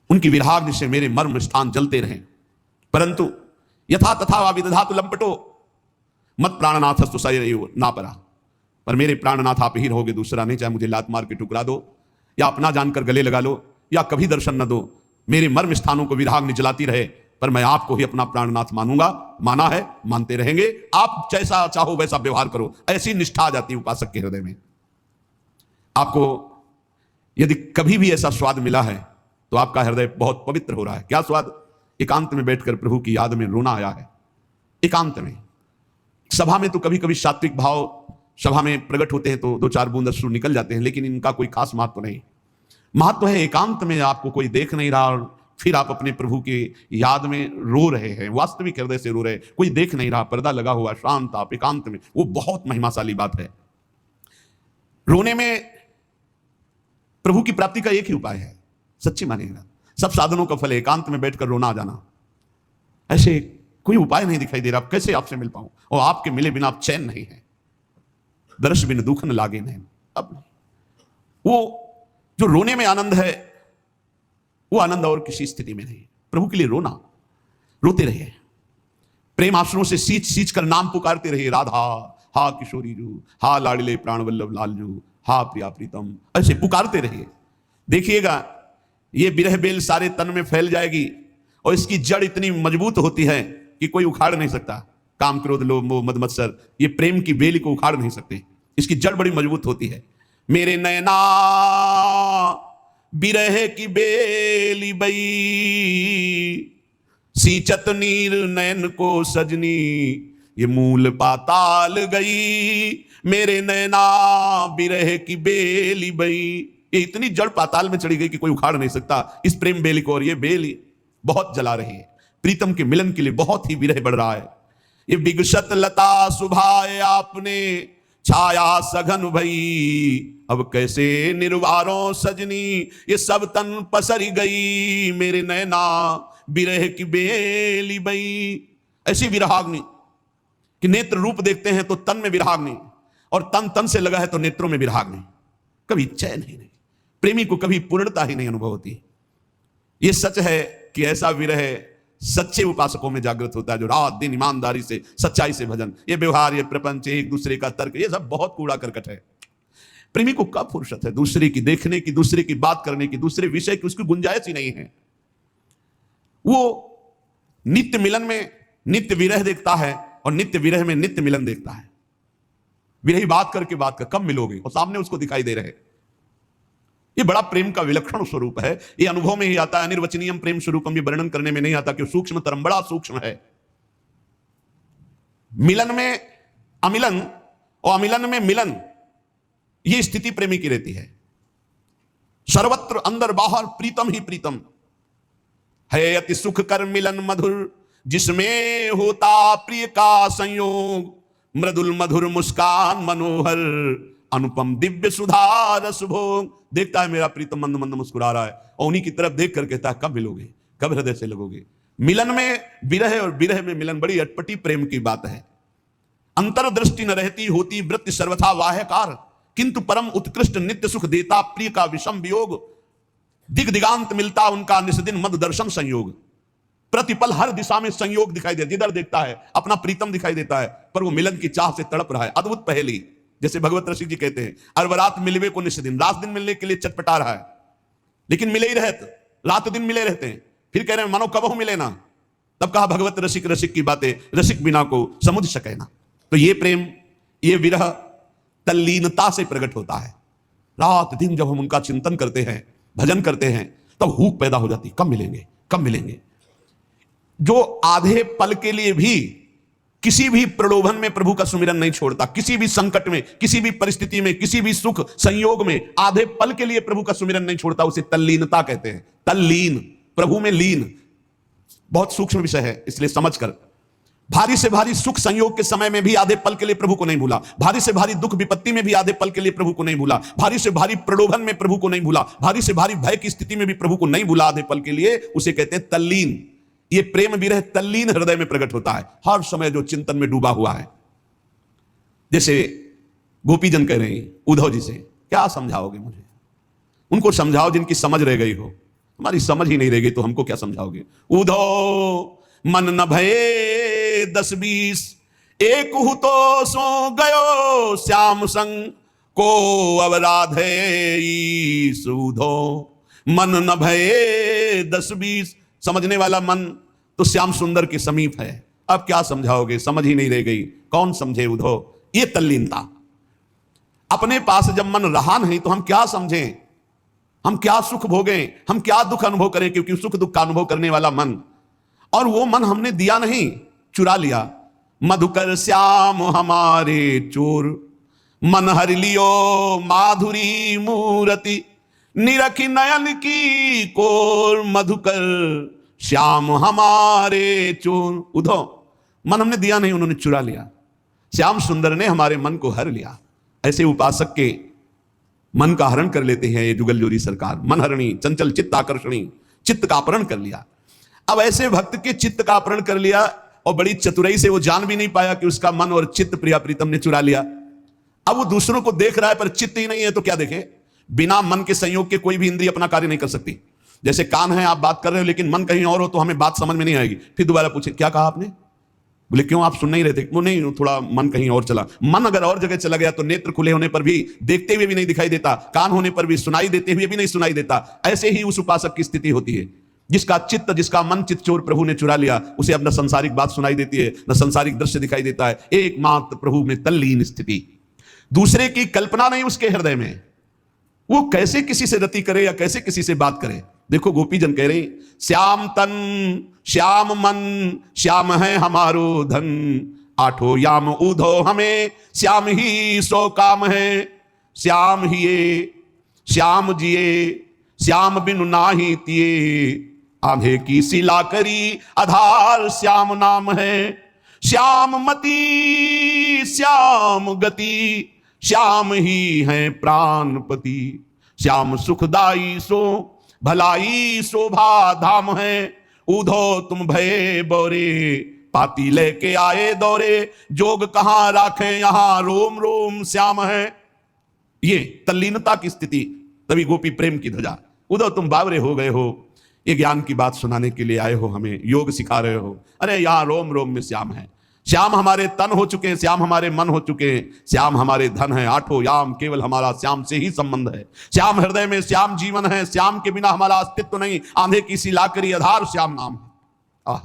उनकी विराग्नि से मेरे मर्म स्थान जलते रहे। परंतु यथा तथा वा विदधातु लंपटो मत प्राणनाथस्तु सयरेव ना परा। पर मेरे प्राणनाथ आप ही रहोगे, दूसरा नहीं। चाहे मुझे लात मार के टुकरा दो या अपना जानकर गले लगा लो या कभी दर्शन न दो, मेरे मर्म स्थानों को विराग्नि जलाती रहे, पर मैं आपको ही अपना प्राणनाथ मानूंगा। माना है, मानते रहेंगे। आप जैसा चाहो वैसा व्यवहार करो। ऐसी निष्ठा आ जाती है उपासक के हृदय में। आपको यदि कभी भी ऐसा स्वाद मिला है तो आपका हृदय बहुत पवित्र हो रहा है। क्या स्वाद? एकांत में बैठकर प्रभु की याद में रोना आया है। एकांत में। सभा में तो कभी कभी सात्विक भाव सभा में प्रकट होते हैं तो दो चार बूंद अश्रु निकल जाते हैं, लेकिन इनका कोई खास महत्व नहीं। महत्व है एकांत में, आपको कोई देख नहीं रहा और फिर आप अपने प्रभु की याद में रो रहे हैं, वास्तविक हृदय से रो रहे हैं, कोई देख नहीं रहा, पर्दा लगा हुआ, शांत, आप एकांत में। वो बहुत महिमाशाली बात है। रोने में प्रभु की प्राप्ति का एक ही उपाय है, सच्ची मानिएगा। सब साधनों का फल है एकांत में बैठकर रोना आ जाना। ऐसे कोई उपाय नहीं दिखाई दे रहा। कैसे आपसे मिल पाऊं और आपके मिले बिना आप चैन नहीं है। दर्श बिन दुख न लागे नहीं। अब वो जो रोने में आनंद है वो आनंद और किसी स्थिति में नहीं। प्रभु के लिए रोना, रोते रहिए, प्रेम आंसुओं से सींच सींच कर नाम पुकारते रहिए। राधा, हा किशोरी जू, हा लाडले प्राण वल्लभ लाल जू, हा प्रिया प्रीतम, ऐसे पुकारते रहिए। देखिएगा ये विरह बेल सारे तन में फैल जाएगी और इसकी जड़ इतनी मजबूत होती है कि कोई उखाड़ नहीं सकता। काम, क्रोध, लोभ, मोह, मद, मत्सर, ये प्रेम की बेल को उखाड़ नहीं सकते। इसकी जड़ बड़ी मजबूत होती है। मेरे नैना बिरह की बेली बई, सींचत नीर नैन को सजनी, ये मूल पाताल गई। मेरे नैना बिरह की बेली बई, ये इतनी जड़ पाताल में चढ़ी गई कि कोई उखाड़ नहीं सकता इस प्रेम बेली को। और ये बेली बहुत जला रही है। प्रीतम के मिलन के लिए बहुत ही विरह बढ़ रहा है। ये बिगसत लता सुभाए आपने, छाया सघन भई, अब कैसे निर्वारों सजनी, ये सब तन पसरी गई। मेरे नैना बिरह की बेली बई। ऐसी विरहाग्नि कि नेत्र रूप देखते हैं तो तन में विरहाग्नि, और तन तन से लगा है तो नेत्रों में विरहाग्नि। कभी चैन ही नहीं। प्रेमी को कभी पूर्णता ही नहीं अनुभव होती। यह सच है कि ऐसा विरह सच्चे उपासकों में जागृत होता है, जो रात दिन ईमानदारी से, सच्चाई से भजन। ये व्यवहार, ये प्रपंच, एक दूसरे का तर्क, ये सब बहुत कूड़ा करकट है। प्रेमी को कब फुर्सत है दूसरे की देखने की, दूसरे की बात करने की, दूसरे विषय की? उसकी गुंजाइश ही नहीं है। वो नित्य मिलन में नित्य विरह देखता है और नित्य विरह में नित्य मिलन देखता है। विरही बात करके बात कर, कब मिलोगे, और सामने उसको दिखाई दे रहे। ये बड़ा प्रेम का विलक्षण स्वरूप है। ये अनुभव में ही आता है। अनिर्वचनीयम प्रेम स्वरूपम, ये वर्णन करने में नहीं आता कि सूक्ष्म तरम, बड़ा सूक्ष्म है। मिलन में अमिलन और अमिलन में मिलन, ये स्थिति प्रेमी की रहती है। सर्वत्र अंदर बाहर प्रीतम ही प्रीतम है। अति सुख कर मिलन मधुर, जिसमें होता प्रिय का संयोग। मृदुल मधुर मुस्कान मनोहर, अनुपम दिव्य सुधा रस भोग। देखता है मेरा प्रीतम मंद मंद मुस्कुरा रहा है और उन्हीं की तरफ देख कर कहता है कब मिलोगे, कब हृदय से लगोगे। मिलन में विरह और विरह में मिलन, बड़ी अटपटी प्रेम की बात है। अंतरदृष्टि न रहती होती वृत्ति सर्वथा वाह्यकार, किंतु परम उत्कृष्ट नित्य सुख देता प्रिय का विषम वियोग। दिग दिगांत मिलता उनका निस्दिन मद दर्शन संयोग। प्रतिपल हर दिशा में संयोग दिखाई दे, जिधर देखता है अपना प्रीतम दिखाई देता है, पर वो मिलन की चाह से तड़प रहा है। अद्भुत पहेली, जैसे भगवत रसिक जी कहते हैं, अरबरात मिलवे को निस्दिन, रात दिन मिलने के लिए चटपटा रहा है, लेकिन मिले ही रहते, रात दिन मिले रहते हैं। फिर कह रहे हैं मानो कब मिले ना। तब कहा भगवत रसिक रसिक की बातें, रसिक बिना को समुझ सके ना। तो ये प्रेम, ये विरह तल्लीनता से प्रकट होता है। रात दिन जब हम उनका चिंतन करते हैं, भजन करते हैं, तब हुक पैदा हो जाती, कब मिलेंगे, कब मिलेंगे। जो आधे पल के लिए भी किसी भी प्रलोभन में प्रभु का सुमिरन नहीं छोड़ता, किसी भी संकट में, किसी भी परिस्थिति में, किसी भी सुख संयोग में आधे पल के लिए प्रभु का सुमिरन नहीं छोड़ता, उसे तल्लीनता कहते हैं। तल्लीन, प्रभु में लीन। बहुत सूक्ष्म विषय है, इसलिए समझकर। भारी से भारी सुख संयोग के समय में भी आधे पल के लिए प्रभु को नहीं भूला, भारी से भारी दुख विपत्ति में भी आधे पल के लिए प्रभु को नहीं भूला, भारी से भारी प्रलोभन में प्रभु को नहीं भूला, भारी से भारी भय की स्थिति में भी प्रभु को नहीं भूला आधे पल के लिए, उसे कहते हैं तल्लीन। ये प्रेम विरह तल्लीन हृदय में प्रकट होता है, हर समय जो चिंतन में डूबा हुआ है। जैसे गोपीजन कह रहे हैं उद्धव जी से, क्या समझाओगे मुझे? उनको समझाओ जिनकी समझ रह गई हो। हमारी समझ ही नहीं रहेगी तो हमको क्या समझाओगे। उधो मन न भये 10-20, एक हु तो सो गयो श्याम संग, को अवराधे ईस। उधो मन न भये 10-20, समझने वाला मन तो श्याम सुंदर के समीप है। अब क्या समझाओगे, समझ ही नहीं रह गई, कौन समझे उधो। ये तल्लीनता। अपने पास जब मन रहा नहीं तो हम क्या समझें, हम क्या सुख भोगें, हम क्या दुख अनुभव करें, क्योंकि सुख दुख का अनुभव करने वाला मन, और वो मन हमने दिया नहीं, चुरा लिया। मधुकर श्याम हमारे चोर, मन हर लियो माधुरी मूरति, निरखी नयन की कोर। मधुकर श्याम हमारे चोर। उधो मन हमने दिया नहीं, उन्होंने चुरा लिया। श्याम सुंदर ने हमारे मन को हर लिया। ऐसे उपासक के मन का हरण कर लेते हैं ये जुगलजोरी सरकार। मन हरणी चंचल चित्त आकर्षणी, चित्त का अपहरण कर लिया। अब ऐसे भक्त के चित्त का अपहरण कर लिया, और बड़ी चतुराई से वो जान भी नहीं पाया कि उसका मन और चित्त प्रिया प्रीतम ने चुरा लिया। अब वो दूसरों को देख रहा है पर चित्त ही नहीं है, तो क्या देखे। बिना मन के संयोग के कोई भी इंद्रिय अपना कार्य नहीं कर सकती। जैसे कान है, आप बात कर रहे हो लेकिन मन कहीं और हो तो हमें बात समझ में नहीं आएगी। फिर दोबारा पूछे क्या कहा आपने, बोले क्यों आप सुन नहीं रहे थे, वो नहीं थोड़ा मन कहीं और चला। मन अगर और जगह चला गया तो नेत्र खुले होने पर भी देखते हुए भी नहीं दिखाई देता, कान होने पर भी सुनाई देते हुए भी नहीं सुनाई देता। ऐसे ही उस उपासक की स्थिति होती है, जिसका चित्त, जिसका मन चित्त चोर प्रभु ने चुरा लिया, उसे अब न संसारिक बात सुनाई देती है, न संसारिक दृश्य दिखाई देता है। एकमात्र प्रभु में तल्लीन स्थिति, दूसरे की कल्पना नहीं उसके हृदय में। वो कैसे किसी से रति करे या कैसे किसी से बात करे। देखो गोपीजन कह रहे श्याम तन श्याम मन, श्याम है हमारो धन, आठों याम उधो हमें, श्याम ही सो काम है। श्याम हिए श्याम जिए, श्याम बिनु नाही तिए, आंधे की सिला करी आधार श्याम नाम है। श्याम मति श्याम गति, श्याम ही है प्राणपति, श्याम सुखदाई सो भलाई शोभा धाम है। उधो तुम भये बोरे, पाती लेके आए दौरे, जोग कहां राखे यहां रोम रोम श्याम है। ये तल्लीनता की स्थिति, तभी गोपी प्रेम की ध्वजा। उधो तुम बावरे हो गए हो, ये ज्ञान की बात सुनाने के लिए आए हो, हमें योग सिखा रहे हो। अरे यहां रोम रोम में श्याम है। श्याम हमारे तन हो चुके हैं, श्याम हमारे मन हो चुके हैं, श्याम हमारे धन है। आठों याम केवल हमारा श्याम से ही संबंध है। श्याम हृदय में, श्याम जीवन है, श्याम के बिना हमारा अस्तित्व नहीं। आंधे की सी लाकरी आधार श्याम नाम है।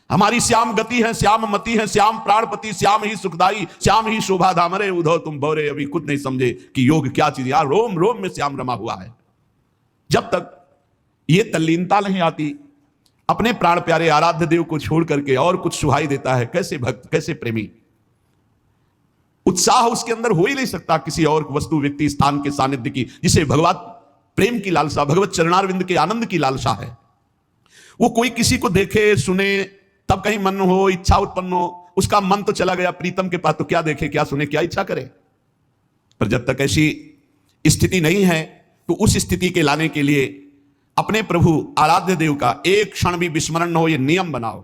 हमारी श्याम गति है, श्याम मति है, श्याम प्राणपति, श्याम ही सुखदाई, श्याम ही शोभा धाम। अरे उधो तुम बोरे, अभी खुद नहीं समझे कि योग क्या चीज। यार रोम रोम में श्याम रमा हुआ है। जब तक ये तल्लीनता नहीं आती, अपने प्राण प्यारे आराध्य देव को छोड़ करके और कुछ सुहाई देता है। कैसे भक्त, कैसे प्रेमी, उत्साह उसके अंदर हो ही नहीं सकता किसी और वस्तु, व्यक्ति, स्थान के सानिध्य की, जिसे भगवत प्रेम की लालसा, भगवत चरणारविंद के आनंद की लालसा है। वो कोई किसी को देखे सुने तब कहीं मन हो, इच्छा उत्पन्न हो, उसका मन तो चला गया प्रीतम के पास, तो क्या देखे, क्या सुने, क्या इच्छा करे। पर जब तक ऐसी स्थिति नहीं है तो उस स्थिति के लाने के लिए अपने प्रभु आराध्य देव का एक क्षण भी विस्मरण न हो, यह नियम बनाओ।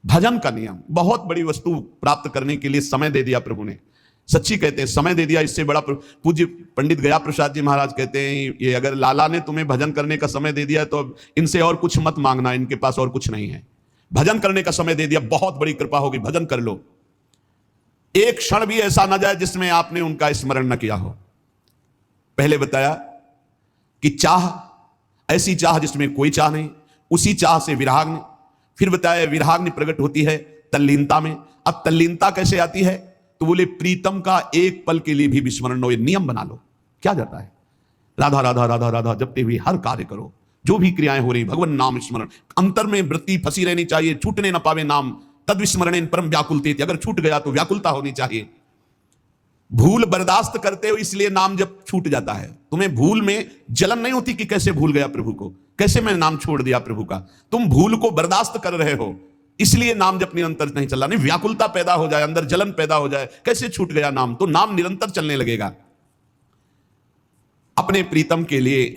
भजन का नियम, बहुत बड़ी वस्तु प्राप्त करने के लिए समय दे दिया प्रभु ने। सच्ची कहते हैं समय दे दिया, इससे बड़ा। पूज्य पंडित गया प्रसाद जी महाराज कहते हैं, ये अगर लाला ने तुम्हें भजन करने का समय दे दिया तो इनसे और कुछ मत मांगना, इनके पास और कुछ नहीं है। भजन करने का समय दे दिया, बहुत बड़ी कृपा होगी, भजन कर लो। एक क्षण भी ऐसा न जाए जिसमें आपने उनका स्मरण न किया हो। पहले बताया कि चाह, ऐसी चाह जिसमें कोई चाह नहीं, उसी चाह से विराग। फिर बताया विराग प्रकट होती है तल्लीनता में। अब तल्लीनता कैसे आती है, तो बोले प्रीतम का एक पल के लिए भी विस्मरण हो, ये नियम बना लो। क्या जाता है, राधा राधा राधा राधा जपते हुए हर कार्य करो, जो भी क्रियाएं हो रही, भगवान नाम स्मरण। अंतर में वृत्ति फंसी रहनी चाहिए, छूटने न पावे नाम, तद विस्मरण परम व्याकुलते। अगर छूट गया तो व्याकुलता होनी चाहिए। भूल बर्दाश्त करते हो इसलिए नाम जब छूट जाता है। तुम्हें भूल में जलन नहीं होती कि कैसे भूल गया प्रभु को, कैसे मैं नाम छोड़ दिया प्रभु का। तुम भूल को बर्दाश्त कर रहे हो, इसलिए नाम जब निरंतर नहीं चल रहा। नहीं, व्याकुलता पैदा हो जाए, अंदर जलन पैदा हो जाए, कैसे छूट गया नाम, तो नाम निरंतर चलने लगेगा। अपने प्रीतम के लिए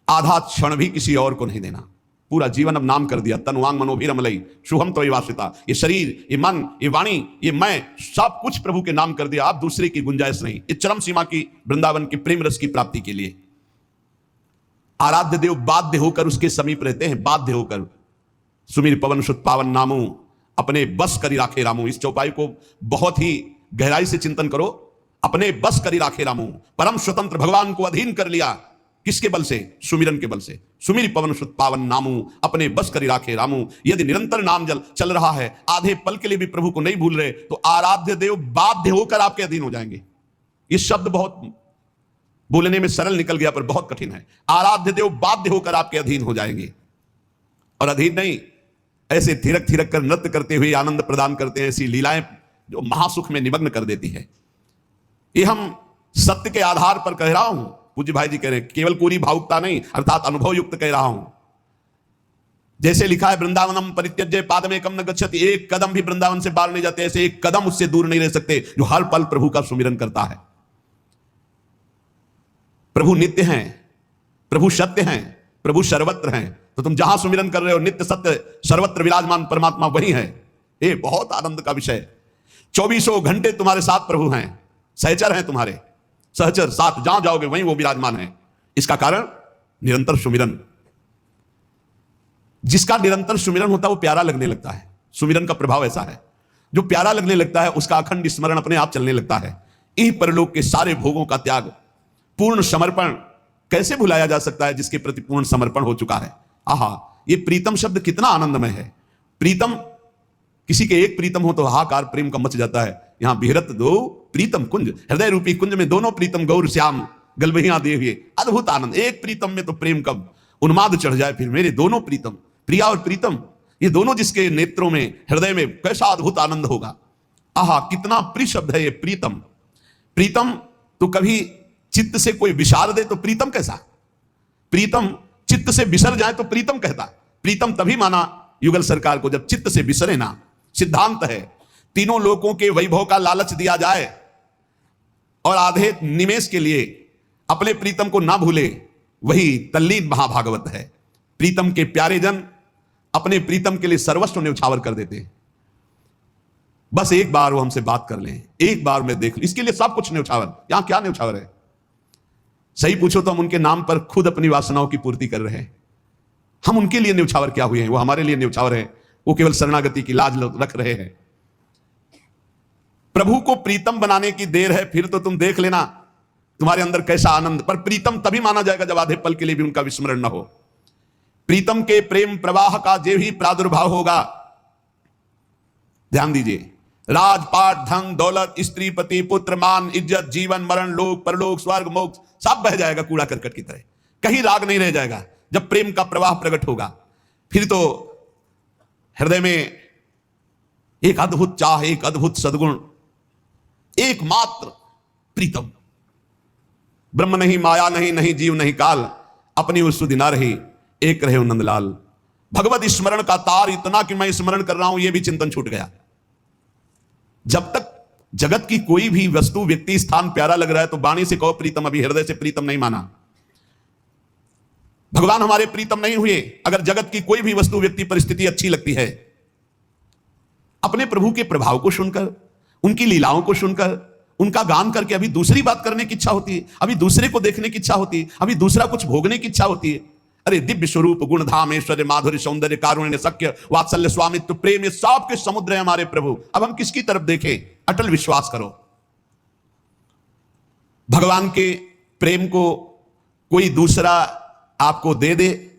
आधा क्षण भी किसी और को नहीं देना। पूरा जीवन अब नाम कर दिया। तनुवांग मनोभिरमलई शुभम तो वासिता। ये शरीर, ये मन, ये वाणी, ये मैं, सब कुछ प्रभु के नाम कर दिया। आप दूसरे की गुंजाइश नहीं। ये चरम सीमा की वृंदावन की प्रेम रस की प्राप्ति के लिए आराध्य देव बाध्य होकर उसके समीप रहते हैं, बाध्य होकर। सुमिर पवन सुत पावन नामू, अपने बस करी राखे रामू। इस चौपाई को बहुत ही गहराई से चिंतन करो। अपने बस करी राखे रामू, परम स्वतंत्र भगवान को अधीन कर लिया। किसके बल से? सुमिरन के बल से। सुमिर पवन सुत पावन नामू, अपने बस करी राखे रामू। यदि निरंतर नाम जल चल रहा है, आधे पल के लिए भी प्रभु को नहीं भूल रहे, तो आराध्य देव बाध्य होकर आपके अधीन हो जाएंगे। ये शब्द बहुत बोलने में सरल निकल गया पर बहुत कठिन है। आराध्य देव बाध्य होकर आपके अधीन हो जाएंगे। और अधीन नहीं, ऐसे थिरक थिरक कर नृत्य करते हुए आनंद प्रदान करते हैं। ऐसी लीलाएं जो महासुख में निमग्न कर देती है। ये हम सत्य के आधार पर कह रहा हूं। पूज्य भाई जी कह रहे हैं, केवल पूरी भावुकता नहीं, अर्थात अनुभव युक्त कह रहा हूं। जैसे लिखा है, वृंदावनम परित्यज्य पादमेकम न गच्छति। एक कदम भी वृंदावन से बाहर नहीं जाते, ऐसे एक कदम उससे दूर नहीं रह सकते जो हर पल प्रभु का सुमिरन करता है। प्रभु नित्य हैं, प्रभु सत्य हैं, प्रभु सर्वत्र हैं। तो तुम जहां सुमिरन कर रहे हो, नित्य सत्य सर्वत्र विराजमान परमात्मा वही है। ये बहुत आनंद का विषय। 24 घंटे तुम्हारे साथ प्रभु हैं, सहचर हैं तुम्हारे, सहचर साथ जहां जाओगे वहीं वो विराजमान है। इसका कारण निरंतर सुमिरन। जिसका निरंतर सुमिरन होता है वो प्यारा लगने लगता है। सुमिरन का प्रभाव ऐसा है, जो प्यारा लगने लगता है उसका अखंड स्मरण अपने आप चलने लगता है। यही परलोक के सारे भोगों का त्याग, पूर्ण समर्पण कैसे भुलाया जा सकता है जिसके प्रति पूर्ण समर्पण हो चुका है। आहा, ये प्रीतम शब्द कितना आनंदमय है। प्रीतम, किसी के एक प्रीतम हो तो हाहाकार प्रेम का मच जाता है। यहां बिहरत दो प्रीतम कुंज, हृदय रूपी कुंज में दोनों प्रीतम गौर श्याम गलबहियां दे हुए। अद्भुत आनंद। एक प्रीतम में तो प्रेम का उन्माद चढ़ जाए। फिर मेरे दोनों प्रीतम, प्रिया और प्रीतम, ये दोनों जिसके नेत्रों में, हृदय में, कैसा अद्भुत आनंद होगा। आहा, कितना प्रिय शब्द है ये प्रीतम। प्रीतम तो कभी चित्त से कोई विसार दे तो प्रीतम कैसा? प्रीतम चित्त से बिसर जाए तो प्रीतम कहता। प्रीतम तभी माना युगल सरकार को जब चित्त से बिसरे ना। सिद्धांत है, तीनों लोकों के वैभव का लालच दिया जाए और आधे निमेष के लिए अपने प्रीतम को ना भूले, वही तल्लीन महाभागवत है। प्रीतम के प्यारे जन अपने प्रीतम के लिए सर्वस्व न्यौछावर कर देते हैं। बस एक बार वो हमसे बात कर लें, एक बार मैं देख लूं, इसके लिए सब कुछ न्यौछावर। यहां क्या न्यौछावर है? सही पूछो तो हम उनके नाम पर खुद अपनी वासनाओं की पूर्ति कर रहे हैं। हम उनके लिए न्यौछावर क्या हुए हैं? वो हमारे लिए न्यौछावर है। वो केवल शरणागति की लाज रख रहे हैं। प्रभु को प्रीतम बनाने की देर है, फिर तो तुम देख लेना तुम्हारे अंदर कैसा आनंद। पर प्रीतम तभी माना जाएगा जब आधे पल के लिए भी उनका विस्मरण न हो। प्रीतम के प्रेम प्रवाह का जो ही प्रादुर्भाव होगा, ध्यान दीजिए, राजपाट, धन दौलत, स्त्री पति पुत्र मान इज्जत, जीवन मरण, लोक परलोक, स्वर्ग मोक्ष सब बह जाएगा कूड़ा करकट की तरह। कहीं राग नहीं रह जाएगा जब प्रेम का प्रवाह प्रकट होगा। फिर तो हृदय में एक अद्भुत चाह, एक अद्भुत सद्गुण, एकमात्र प्रीतम। ब्रह्म नहीं, माया नहीं, नहीं जीव नहीं काल, अपनी उस सुधि ना रही, एक रहे नंदलाल। भगवत स्मरण का तार इतना कि मैं स्मरण कर रहा हूं, यह भी चिंतन छूट गया। जब तक जगत की कोई भी वस्तु, व्यक्ति, स्थान प्यारा लग रहा है तो वाणी से कहो प्रीतम, अभी हृदय से प्रीतम नहीं माना। भगवान हमारे प्रीतम नहीं हुए अगर जगत की कोई भी वस्तु, व्यक्ति, परिस्थिति अच्छी लगती है। अपने प्रभु के प्रभाव को सुनकर, उनकी लीलाओं को सुनकर, उनका गान करके अभी दूसरी बात करने की इच्छा होती है, अभी दूसरे को देखने की इच्छा होती है, अभी दूसरा कुछ भोगने की इच्छा होती है। अरे दिव्य स्वरूप, गुण धाम, ऐश्वर्य, माधुर्य, सौंदर्य, कारुण्य, सख्य, वात्सल्य, स्वामित्व, प्रेम, ये सब के समुद्र है हमारे प्रभु। अब हम किसकी तरफ देखें? अटल विश्वास करो। भगवान के प्रेम को कोई दूसरा आपको दे दे